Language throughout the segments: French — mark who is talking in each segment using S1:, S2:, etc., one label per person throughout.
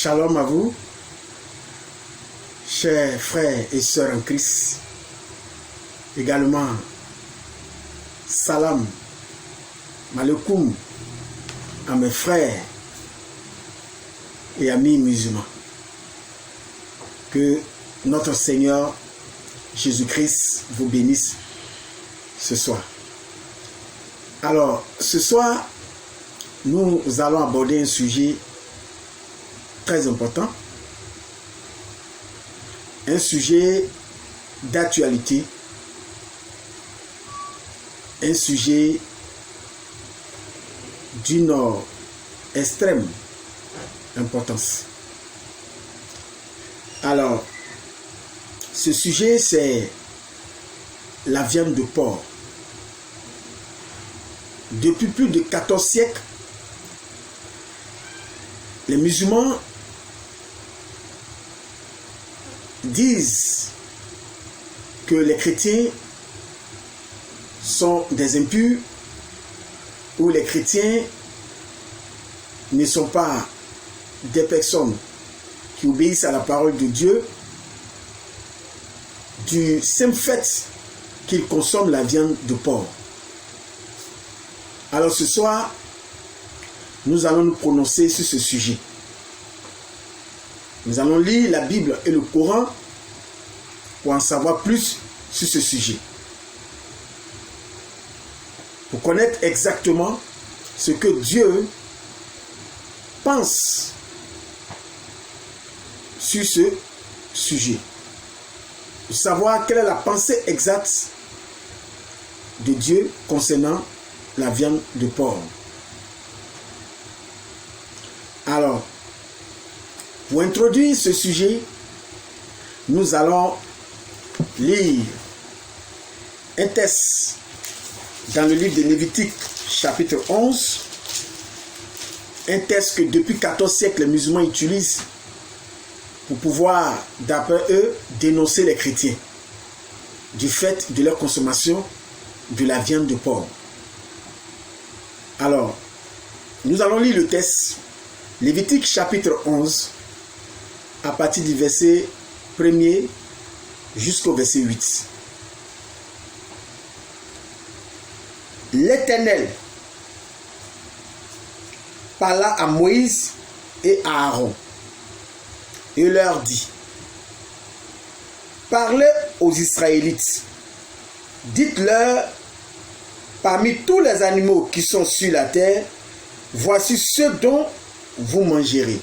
S1: Shalom à vous, chers frères et sœurs en Christ. Également, salam, malekoum à mes frères et amis musulmans. Que notre Seigneur Jésus-Christ vous bénisse ce soir. Alors, ce soir, nous allons aborder un sujet très important, un sujet d'actualité, un sujet d'une extrême importance. Alors, ce sujet, c'est la viande de porc. Depuis plus de 14 siècles, les musulmans disent que les chrétiens sont des impurs, ou les chrétiens ne sont pas des personnes qui obéissent à la parole de Dieu du simple fait qu'ils consomment la viande de porc. Alors ce soir, nous allons nous prononcer sur ce sujet. Nous allons lire la Bible et le Coran pour en savoir plus sur ce sujet. Pour connaître exactement ce que Dieu pense sur ce sujet. Pour savoir quelle est la pensée exacte de Dieu concernant la viande de porc. Alors, pour introduire ce sujet, nous allons lire un texte dans le livre de Lévitique, chapitre 11, un texte que depuis 14 siècles, les musulmans utilisent pour pouvoir, d'après eux, dénoncer les chrétiens du fait de leur consommation de la viande de porc. Alors, nous allons lire le texte, Lévitique, chapitre 11, à partir du verset 1er jusqu'au verset 8. L'Éternel parla à Moïse et à Aaron et leur dit: parlez aux Israélites, dites-leur, parmi tous les animaux qui sont sur la terre, voici ceux dont vous mangerez.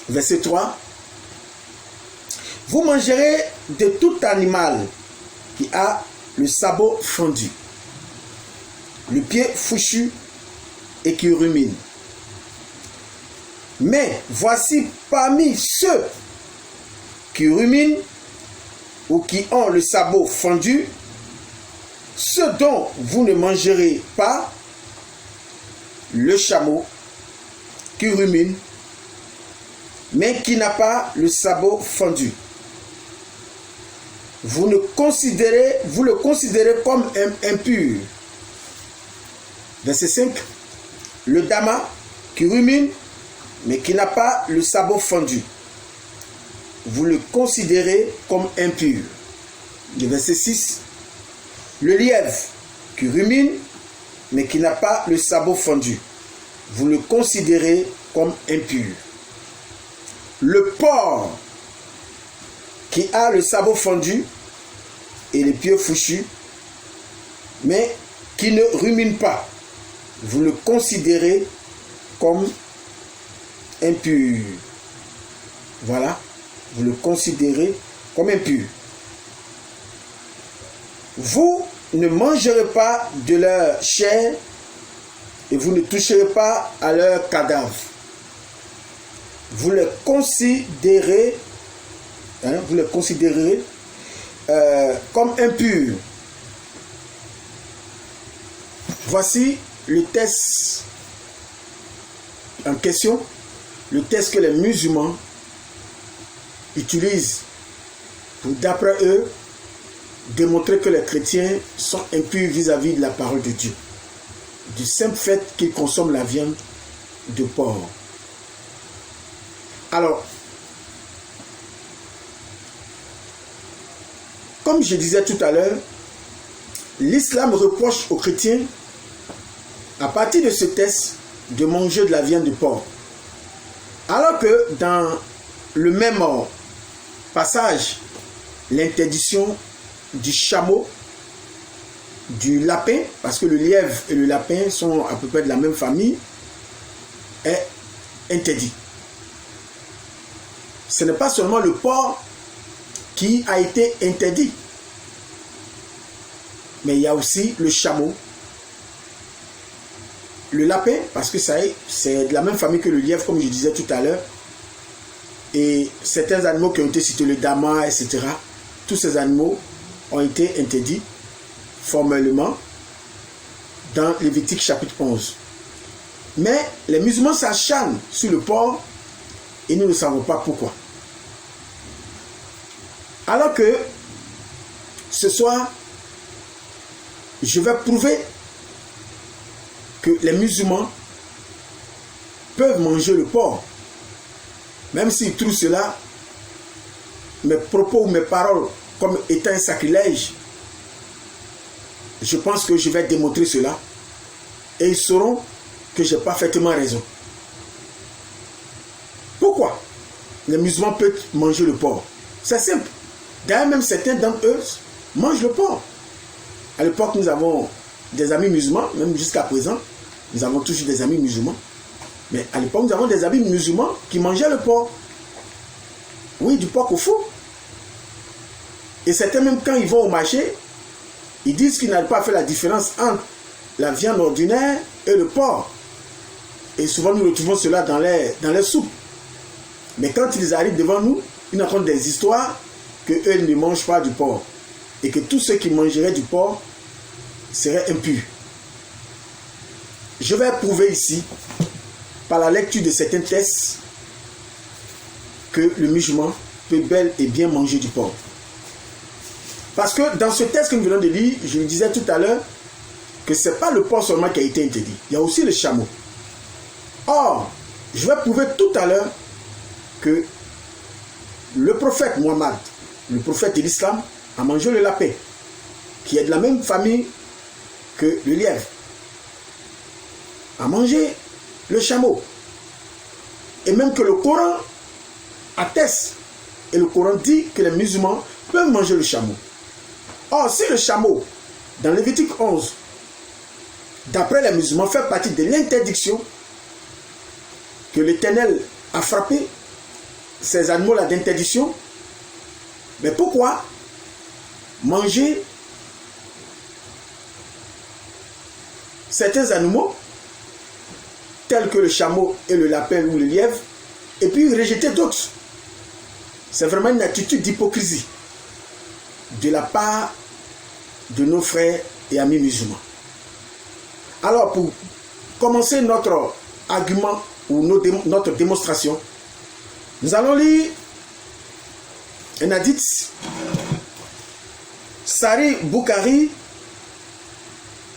S1: Verset 3. Vous mangerez de tout animal qui a le sabot fendu, le pied fourchu et qui rumine. Mais voici parmi ceux qui ruminent ou qui ont le sabot fendu, ceux dont vous ne mangerez pas: le chameau qui rumine, mais qui n'a pas le sabot fendu. Vous le considérez comme impur. Verset 5. Le dama qui rumine, mais qui n'a pas le sabot fendu. Vous le considérez comme impur. Le verset 6. Le lièvre qui rumine, mais qui n'a pas le sabot fendu. Vous le considérez comme impur. Le porc qui a le sabot fendu et les pieds fourchus, mais qui ne rumine pas, vous le considérez comme impur. Voilà, vous le considérez comme impur. Vous ne mangerez pas de leur chair et vous ne toucherez pas à leur cadavre. Vous les considérez, comme impurs. Voici le texte en question, le texte que les musulmans utilisent pour, d'après eux, démontrer que les chrétiens sont impurs vis-à-vis de la parole de Dieu, du simple fait qu'ils consomment la viande de porc. Alors, comme je disais tout à l'heure, l'islam reproche aux chrétiens, à partir de ce texte, de manger de la viande de porc. Alors que dans le même passage, l'interdiction du chameau, du lapin, parce que le lièvre et le lapin sont à peu près de la même famille, est interdit. Ce n'est pas seulement le porc qui a été interdit, mais il y a aussi le chameau, le lapin, parce que c'est de la même famille que le lièvre, comme je disais tout à l'heure, et certains animaux qui ont été cités, le dama, etc., tous ces animaux ont été interdits formellement dans Lévitique chapitre 11. Mais les musulmans s'acharnent sur le porc et nous ne savons pas pourquoi. Alors que ce soir, je vais prouver que les musulmans peuvent manger le porc. Même s'ils trouvent cela, mes propos ou mes paroles, comme étant un sacrilège, je pense que je vais démontrer cela. Et ils sauront que j'ai parfaitement raison. Pourquoi les musulmans peuvent manger le porc? C'est simple. D'ailleurs, même certains d'entre eux mangent le porc. À l'époque, nous avons des amis musulmans, même jusqu'à présent, nous avons toujours des amis musulmans. Mais à l'époque, nous avons des amis musulmans qui mangeaient le porc. Oui, du porc au four. Et certains, même quand ils vont au marché, ils disent qu'ils n'arrivent pas à faire la différence entre la viande ordinaire et le porc. Et souvent, nous retrouvons cela dans les soupes. Mais quand ils arrivent devant nous, ils nous racontent des histoires qu'eux ne mangent pas du porc. Et que tous ceux qui mangeraient du porc seraient impurs. Je vais prouver ici, par la lecture de certains textes, que le musulman peut bel et bien manger du porc. Parce que dans ce texte que nous venons de lire, je le disais tout à l'heure, que ce n'est pas le porc seulement qui a été interdit. Il y a aussi le chameau. Or, je vais prouver tout à l'heure que le prophète Mohammed, le prophète de l'islam, a mangé le lapin, qui est de la même famille que le lièvre, a mangé le chameau. Et même que le Coran atteste, et le Coran dit que les musulmans peuvent manger le chameau. Or, si le chameau, dans Lévitique 11, d'après les musulmans, fait partie de l'interdiction que l'Éternel a frappé ces animaux-là d'interdiction, mais pourquoi manger certains animaux tels que le chameau et le lapin ou le lièvre et puis rejeter d'autres? C'est vraiment une attitude d'hypocrisie de la part de nos frères et amis musulmans. Alors, pour commencer notre argument ou notre démonstration, nous allons lire un hadith, Sahih Bukhari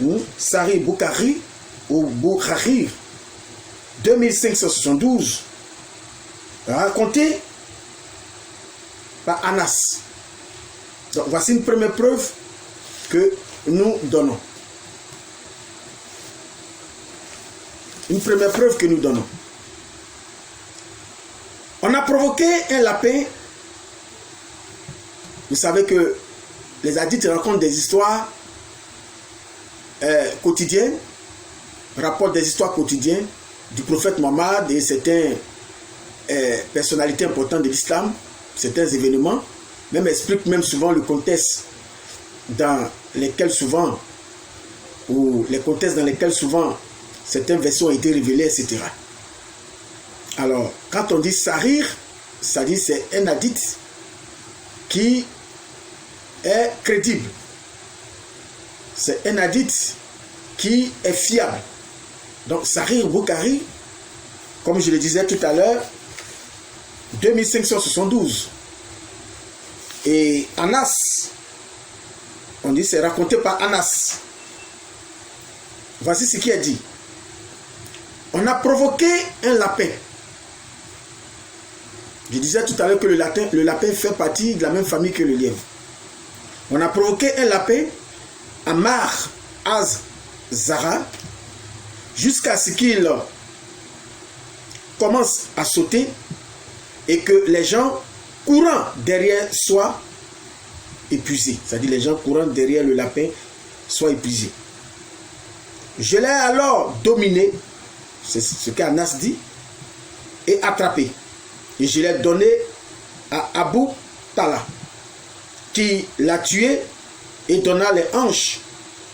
S1: ou Bukhari 2572, raconté par Anas. Donc, voici une première preuve que nous donnons. Une première preuve que nous donnons. On a provoqué un lapin. Vous savez que les hadiths racontent des histoires quotidiennes, rapportent des histoires quotidiennes du prophète Mohammed et certaines personnalités importantes de l'islam, certains événements, même expliquent même souvent le contexte dans lesquels souvent, ou les contextes dans lesquels souvent certaines versions ont été révélées, etc. Alors, quand on dit Sahih, ça dit c'est un hadith qui est crédible. C'est un hadith qui est fiable. Donc, Sahih Bukhari, comme je le disais tout à l'heure, 2572. Et Anas, on dit c'est raconté par Anas. Voici ce qui est dit. On a provoqué un lapin. Je disais tout à l'heure que le lapin fait partie de la même famille que le lièvre. On a provoqué un lapin à Mar Az-Zara jusqu'à ce qu'il commence à sauter et que les gens courant derrière soient épuisés. C'est-à-dire les gens courant derrière le lapin soient épuisés. Je l'ai alors dominé, c'est ce qu'Anas dit, et attrapé. Et je l'ai donné à Abu Talha, qui l'a tué et donna les hanches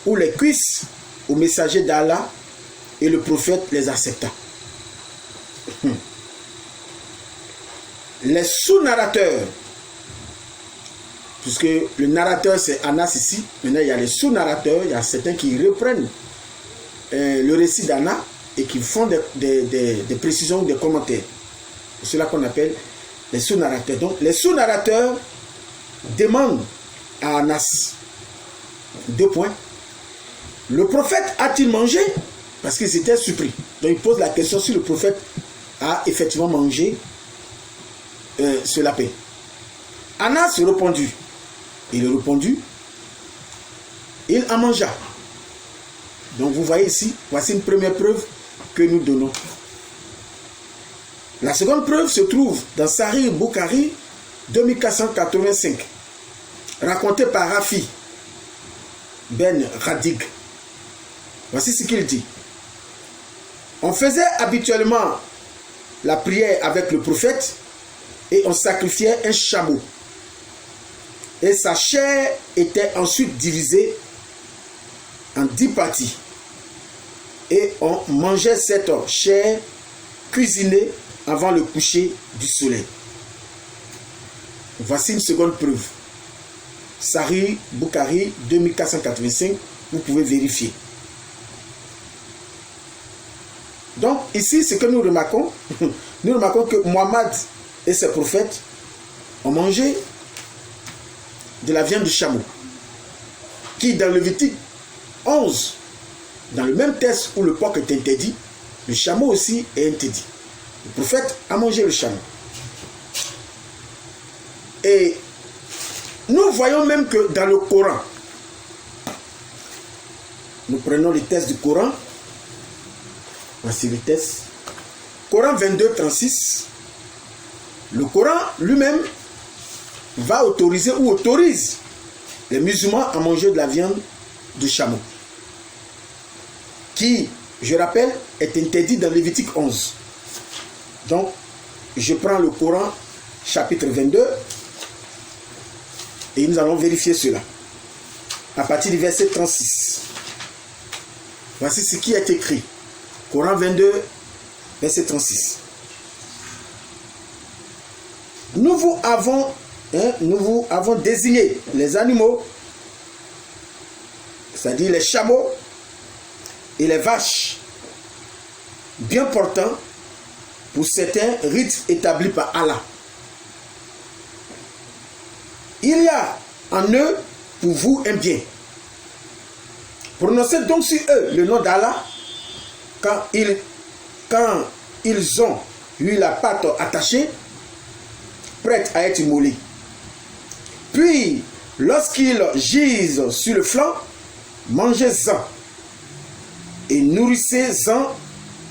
S1: ou les cuisses au messager d'Allah, et le prophète les accepta. Les sous-narrateurs, puisque le narrateur c'est Anas ici, maintenant il y a les sous-narrateurs, il y a certains qui reprennent le récit d'Anna et qui font des précisions ou des commentaires. C'est cela qu'on appelle les sous-narrateurs. Donc les sous-narrateurs demandent à Anas 2 points. Le prophète a-t-il mangé? Parce qu'ils étaient surpris. Donc ils posent la question si le prophète a effectivement mangé ce lapin. Anas répondit. Il a répondu. Il en mangea. Donc vous voyez ici, voici une première preuve que nous donnons. La seconde preuve se trouve dans Sahih Bukhari 2485, raconté par Rafi Ben Radig. Voici ce qu'il dit. On faisait habituellement la prière avec le prophète et on sacrifiait un chameau. Et sa chair était ensuite divisée en 10 parties. Et on mangeait cette chair cuisinée avant le coucher du soleil. Voici une seconde preuve. Sahih Bukhari 2485, vous pouvez vérifier. Donc ici, ce que nous remarquons que Mohammed et ses prophètes ont mangé de la viande de chameau, qui dans Lévitique 11, dans le même texte où le porc est interdit, le chameau aussi est interdit. Le prophète a mangé le chameau. Et nous voyons même que dans le Coran, nous prenons les textes du Coran. Voici le texte. Coran 22, 36. Le Coran lui-même va autoriser ou autorise les musulmans à manger de la viande de chameau, qui, je rappelle, est interdit dans Lévitique 11. Donc, je prends le Coran, chapitre 22, et nous allons vérifier cela. À partir du verset 36. Voici ce qui est écrit. Coran 22, verset 36. Nous vous avons désigné les animaux, c'est-à-dire les chameaux et les vaches, bien portants pour certains rites établis par Allah. Il y a en eux pour vous un bien. Prononcez donc sur eux le nom d'Allah quand ils ont eu la patte attachée, prête à être immolée. Puis, lorsqu'ils gisent sur le flanc, mangez-en et nourrissez-en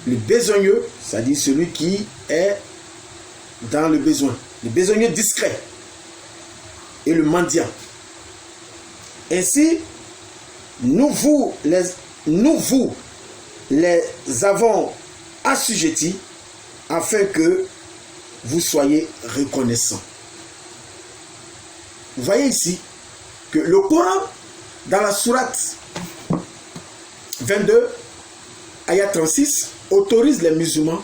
S1: le besogneux, c'est-à-dire celui qui est dans le besoin, le besogneux discret et le mendiant. Ainsi, nous vous les avons assujettis afin que vous soyez reconnaissants. Vous voyez ici que le Coran, dans la sourate 22, ayat 36, autorise les musulmans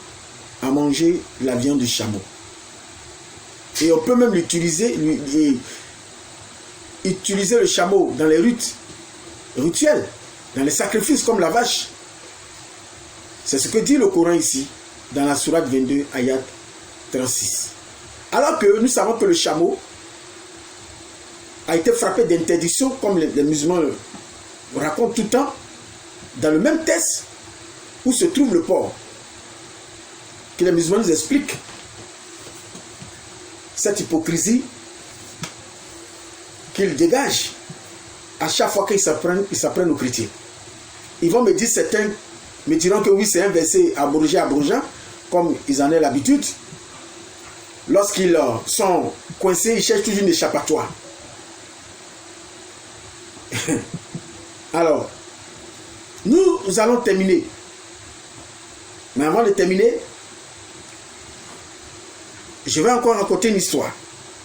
S1: à manger la viande du chameau. Et on peut même utiliser le chameau dans les rites rituels, dans les sacrifices comme la vache. C'est ce que dit le Coran ici, dans la sourate 22, ayat 36. Alors que nous savons que le chameau a été frappé d'interdiction, comme les musulmans le racontent tout le temps, dans le même texte où se trouve le porc, que les musulmans nous expliquent cette hypocrisie qu'ils dégagent à chaque fois qu'ils s'apprennent aux chrétiens. Ils vont me dire, certains me diront que oui, c'est un verset abrogé, comme ils en ont l'habitude. Lorsqu'ils sont coincés, ils cherchent toujours une échappatoire. Alors, nous allons terminer. Mais avant de terminer, je vais encore raconter une histoire.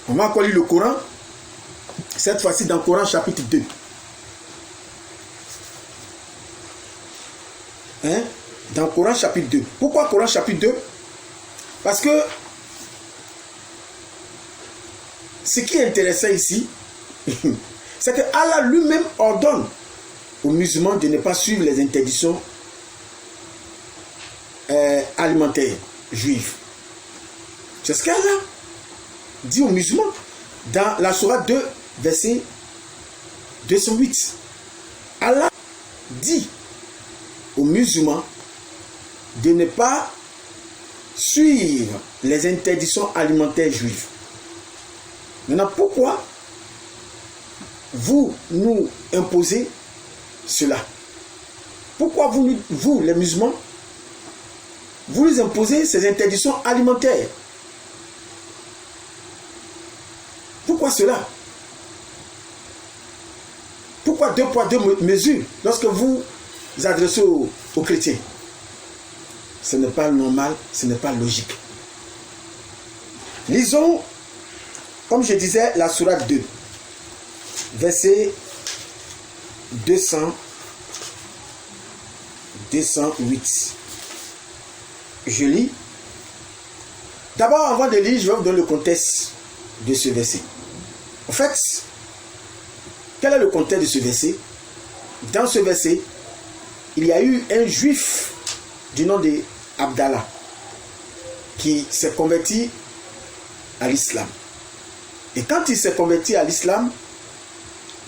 S1: On va encore lire le Coran. Cette fois-ci dans le Coran chapitre 2. Dans le Coran chapitre 2. Pourquoi Coran chapitre 2? Parce que ce qui est intéressant ici, c'est que Allah lui-même ordonne aux musulmans de ne pas suivre les interdictions alimentaires juives. C'est ce qu'Allah dit aux musulmans dans la sourate 2, verset 208. Allah dit aux musulmans de ne pas suivre les interdictions alimentaires juives. Maintenant, pourquoi vous nous imposez cela? Pourquoi vous, les musulmans, vous nous imposez ces interdictions alimentaires? Pourquoi cela? Pourquoi 2 poids 2 mesures lorsque vous vous adressez aux chrétiens? Ce n'est pas normal, ce n'est pas logique. Lisons, comme je disais, la sourate 2, verset 208. Je lis. D'abord, avant de lire, je vais vous donner le contexte de ce verset. En fait, quel est le contexte de ce verset? Dans ce verset, il y a eu un juif du nom de Abdallah qui s'est converti à l'islam. Et quand il s'est converti à l'islam,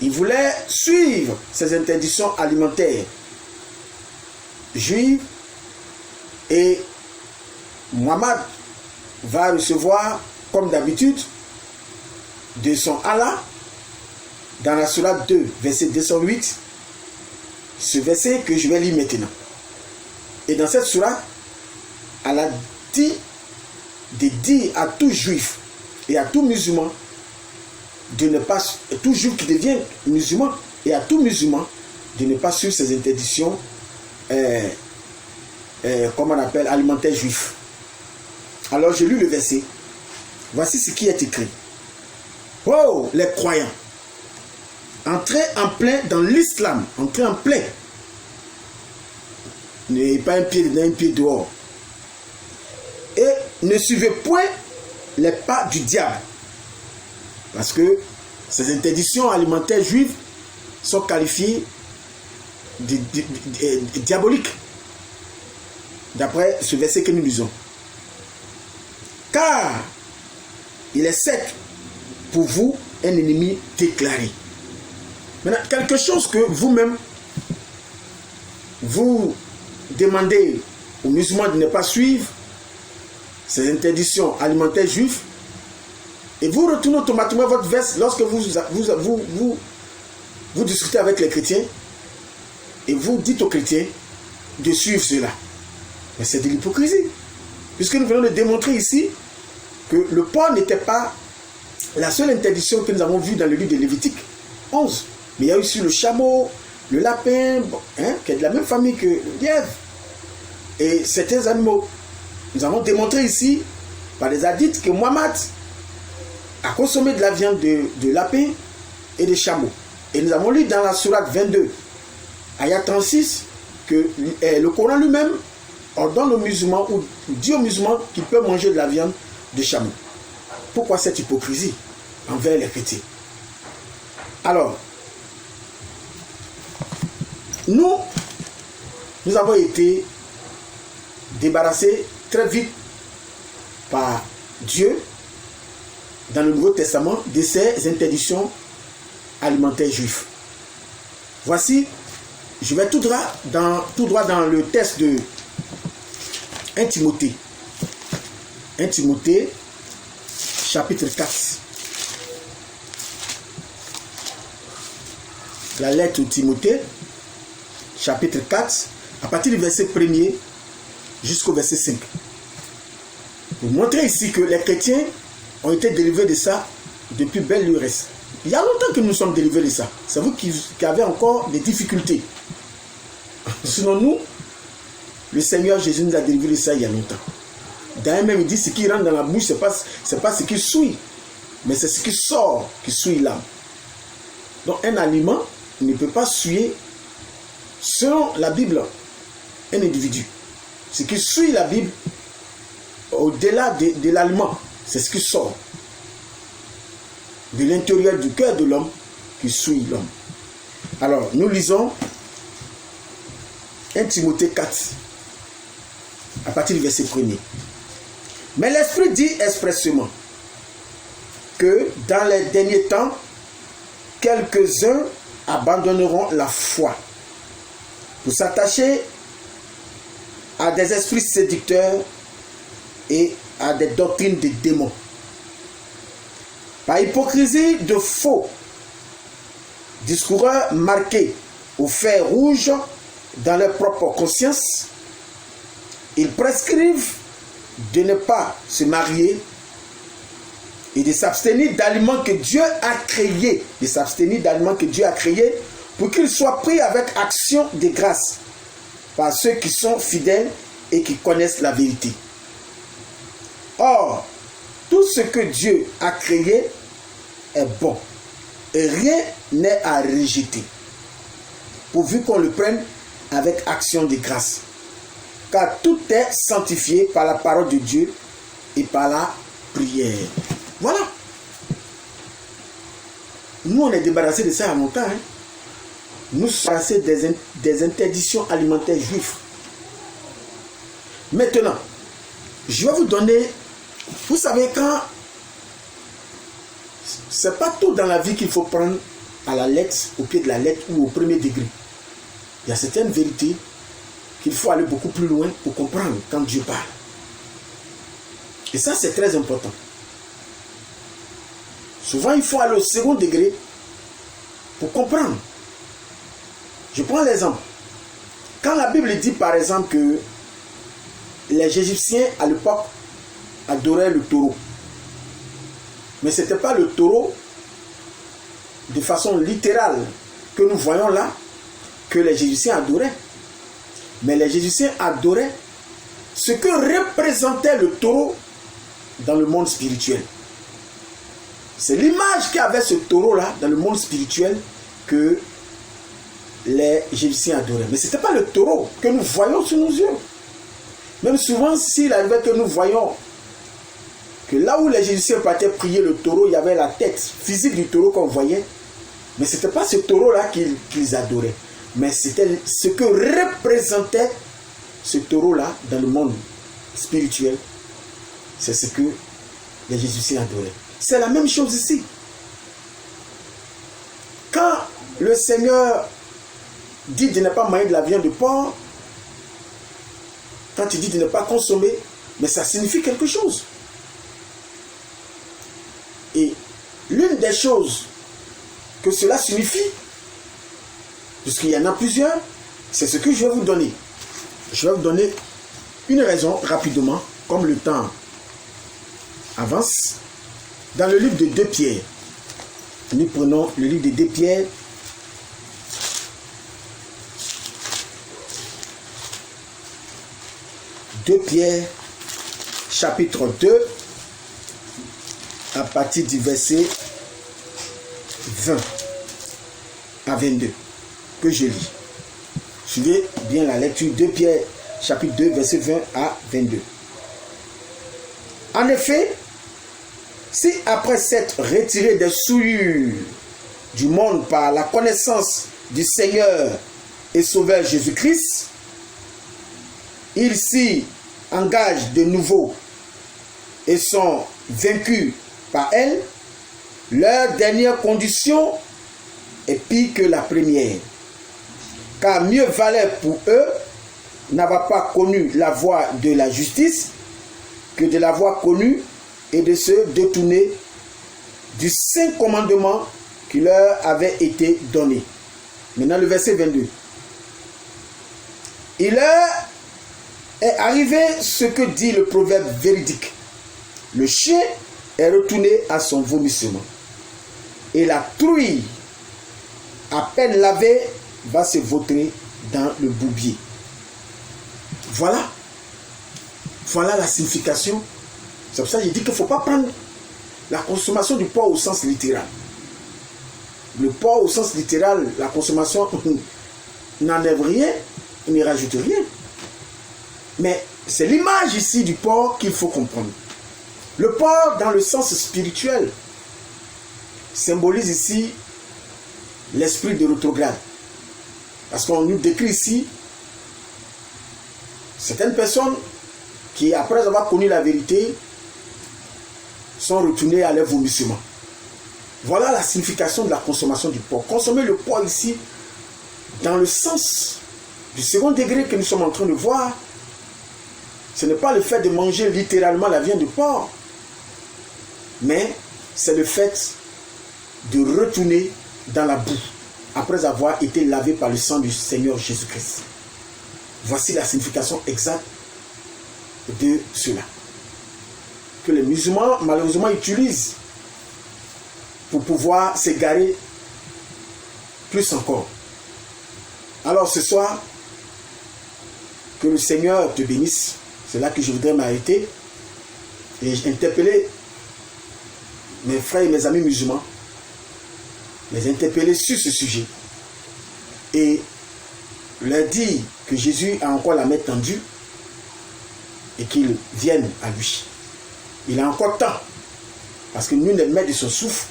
S1: il voulait suivre ces interdictions alimentaires juives, et Muhammad va recevoir, comme d'habitude, de son Allah, dans la sourate 2, verset 208, ce verset que je vais lire maintenant. Et dans cette sourate, Allah dit de dire à tout juif et à tout musulman de ne pas, tout juif qui devient musulman et à tout musulman de ne pas suivre ces interdictions comment on appelle, alimentaires juifs. Alors je lis le verset. Voici ce qui est écrit. Oh, les croyants, entrez en plein dans l'islam, entrez en plein. N'ayez pas un pied dedans, un pied dehors. Et ne suivez point les pas du diable. Parce que ces interdictions alimentaires juives sont qualifiées de diaboliques. D'après ce verset que nous lisons. Car il est sec pour vous un ennemi déclaré. Maintenant, quelque chose que vous-même vous demandez aux musulmans de ne pas suivre ces interdictions alimentaires juives, et vous retournez automatiquement votre veste lorsque vous discutez avec les chrétiens, et vous dites aux chrétiens de suivre cela. Mais c'est de l'hypocrisie. Puisque nous venons de démontrer ici que le porc n'était pas la seule interdiction que nous avons vue dans le livre de Lévitique 11. Mais il y a aussi le chameau, le lapin, qui est de la même famille que le lièvre, et certains animaux. Nous avons démontré ici, par les hadiths, que Muhammad a consommé de la viande de lapin et de chameau. Et nous avons lu dans la sourate 22, ayat 36, que le Coran lui-même ordonne aux musulmans, ou dit aux musulmans qu'ils peuvent manger de la viande de chameau. Pourquoi cette hypocrisie envers les chrétiens? Alors, nous avons été débarrassés très vite par Dieu dans le Nouveau Testament de ces interdictions alimentaires juives. Voici, je vais tout droit dans le texte de 1 Timothée. 1 Timothée, chapitre 4. La lettre au Timothée, chapitre 4, à partir du verset 1er jusqu'au verset 5. Pour montrer ici que les chrétiens ont été délivrés de ça depuis belle lurette. Il y a longtemps que nous sommes délivrés de ça. C'est vous qui avez encore des difficultés. Sinon nous, le Seigneur Jésus nous a délivrés de ça il y a longtemps. D'ailleurs même il dit ce qui rentre dans la bouche, c'est pas ce qui souille, mais c'est ce qui sort qui souille l'âme. Donc un aliment ne peut pas souiller, selon la Bible, un individu. Ce qui souille la Bible, au-delà de l'aliment, c'est ce qui sort de l'intérieur du cœur de l'homme qui souille l'homme. Alors, nous lisons 1 Timothée 4, à partir du verset 1er. Mais l'Esprit dit expressément que dans les derniers temps, quelques-uns abandonneront la foi pour s'attacher à des esprits séducteurs et à des doctrines de démons. Par hypocrisie de faux discoureurs marqués au fer rouge dans leur propre conscience, ils prescrivent de ne pas se marier et de s'abstenir d'aliments que Dieu a créés, pour qu'ils soient pris avec action de grâce par ceux qui sont fidèles et qui connaissent la vérité. Or, tout ce que Dieu a créé est bon et rien n'est à rejeter, pourvu qu'on le prenne avec action de grâce. Car tout est sanctifié par la parole de Dieu et par la prière. Voilà. Nous, on est débarrassés de ça à longtemps. Nous sommes débarrassés des interdictions alimentaires juives. Maintenant, je vais vous donner, vous savez, quand c'est pas tout dans la vie qu'il faut prendre à la lettre, au pied de la lettre ou au premier degré. Il y a certaines vérités qu'il faut aller beaucoup plus loin pour comprendre quand Dieu parle. Et ça, c'est très important. Souvent, il faut aller au second degré pour comprendre. Je prends l'exemple. Quand la Bible dit, par exemple, que les Égyptiens, à l'époque, adoraient le taureau. Mais ce n'était pas le taureau de façon littérale que nous voyons là, que les Égyptiens adoraient. Mais les Égyptiens adoraient ce que représentait le taureau dans le monde spirituel. C'est l'image qu'avait ce taureau-là dans le monde spirituel que les Égyptiens adoraient. Mais ce n'était pas le taureau que nous voyons sous nos yeux. Même souvent, s'il arrivait que nous voyons que là où les Égyptiens partaient prier le taureau, il y avait la tête physique du taureau qu'on voyait. Mais ce n'était pas ce taureau-là qu'ils adoraient. Mais c'était ce que représentait ce taureau-là dans le monde spirituel. C'est ce que les Égyptiens adoraient. C'est la même chose ici. Quand le Seigneur dit de ne pas manger de la viande de porc, quand il dit de ne pas consommer, mais ça signifie quelque chose. Et l'une des choses que cela signifie, puisqu'il y en a plusieurs, c'est ce que je vais vous donner. Je vais vous donner une raison rapidement, comme le temps avance. Dans le livre de 2 Pierre, nous prenons le livre de 2 Pierre, chapitre 2, à partir du verset 20 à 22, que je lis. Suivez bien la lecture. 2 Pierre, chapitre 2, verset 20 à 22. En effet, si après s'être retiré des souillures du monde par la connaissance du Seigneur et Sauveur Jésus-Christ, ils s'y engagent de nouveau et sont vaincus par elle, leur dernière condition est pire que la première. Car mieux valait pour eux n'avoir pas connu la voie de la justice que de l'avoir connue et de se détourner du saint commandement qui leur avait été donné. Maintenant le verset 22. Il leur est arrivé ce que dit le proverbe véridique. Le chien est retourné à son vomissement. Et la truie, à peine lavée, va se vautrer dans le bourbier. Voilà. Voilà la signification. C'est pour ça que j'ai dit qu'il ne faut pas prendre la consommation du porc au sens littéral. Le porc au sens littéral, la consommation n'enlève rien, il ne rajoute rien. Mais c'est l'image ici du porc qu'il faut comprendre. Le porc, dans le sens spirituel, symbolise ici l'esprit de rétrograde. Parce qu'on nous décrit ici certaines personnes qui, après avoir connu la vérité, sont retournées à leur vomissement. Voilà la signification de la consommation du porc. Consommer le porc ici, dans le sens du second degré que nous sommes en train de voir, ce n'est pas le fait de manger littéralement la viande du porc, mais c'est le fait de retourner dans la boue après avoir été lavé par le sang du Seigneur Jésus-Christ. Voici la signification exacte de cela, que les musulmans malheureusement utilisent pour pouvoir s'égarer plus encore. Alors ce soir, que le Seigneur te bénisse. C'est là que je voudrais m'arrêter et interpeller mes frères et mes amis musulmans, les interpeller sur ce sujet et leur dire que Jésus a encore la main tendue et qu'ils viennent à lui. Il a encore temps, parce que nul n'est maître de son souffle.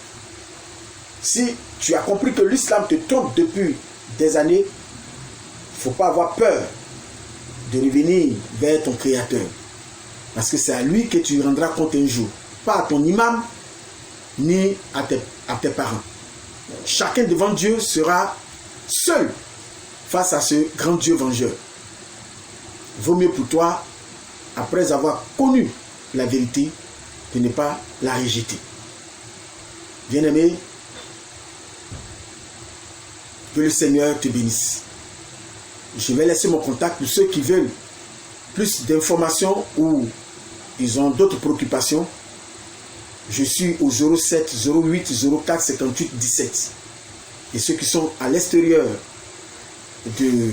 S1: Si tu as compris que l'islam te trompe depuis des années, il ne faut pas avoir peur de revenir vers ton Créateur. Parce que c'est à lui que tu rendras compte un jour. Pas à ton imam, ni à tes parents. Chacun devant Dieu sera seul face à ce grand Dieu vengeur. Vaut mieux pour toi, après avoir connu la vérité, de ne pas la rejeter. Bien-aimé, que le Seigneur te bénisse. Je vais laisser mon contact pour ceux qui veulent plus d'informations ou ils ont d'autres préoccupations. Je suis au 07 08 04 58 17. Et ceux qui sont à l'extérieur de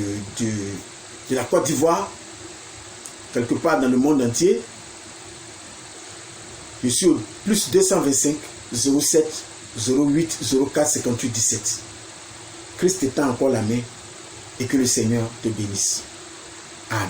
S1: la Côte d'Ivoire, quelque part dans le monde entier, je suis au plus 225 07 08 04 58 17. Christ étend encore la main et que le Seigneur te bénisse. Amen.